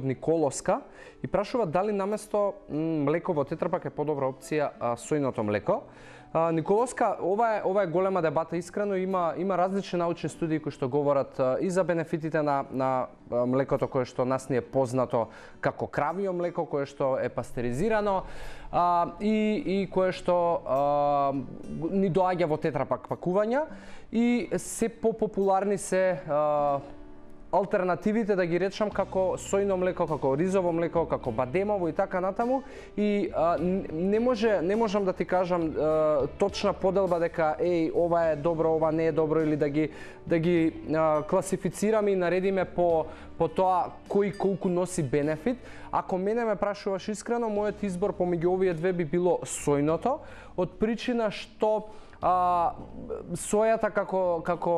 Николовска и прашува дали наместо млеко во тетрапак е подобра опција сојното млеко. Николовска, ова е голема дебата, искрено има различни научни студии кои што говорат и за бенефитите на млекото кое што нас ни е познато како кравио млеко, кое што е пастеризирано и кое што ни доаѓа во тетрапак пакувања и се популарни се алтернативите, да ги речам, како сојно млеко, како ризово млеко, како бадемово и така натаму. И не можам да ти кажам точна поделба дека ова е добро, ова не е добро, или да ги класифицираме и наредиме по тоа кој колку носи бенефит. Ако мене ме прашуваш искрено, мојот избор помеѓу овие две би било сојното, од причина што сојата како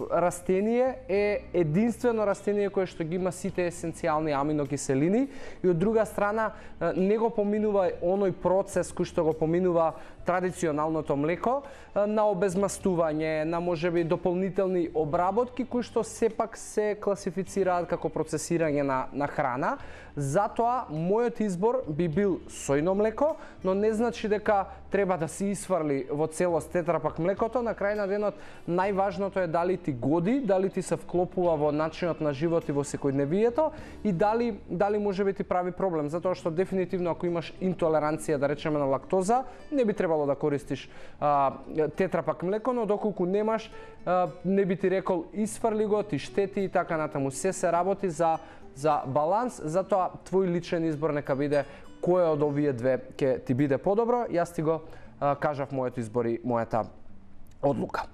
растение е единствено растение кое што ги има сите есенцијални аминокиселини и од друга страна не го поминува оној процес кој што го поминува традиционалното млеко на обезмастување, на можеби дополнителни обработки кои што сепак се класифицираат како процесирање на храна. Затоа мојот избор би бил сојно млеко, но не значи дека треба да се исфрли во целост тетрапак млекото. На крај на денот најважното е дали ти годи, дали ти се вклопува во начинот на живот и во секојдневието и дали можеби ти прави проблем, затоа што дефинитивно ако имаш интолеранција, да речеме, на лактоза, не би требало да користиш тетрапак млеко, но доколку немаш, не би ти рекол исфрли го, ти штети и така натаму. Се работи за баланс, затоа твој личен избор нека биде кој од овие две ќе ти биде подобро. Јас ти го кажав мојот избор и мојата одлука.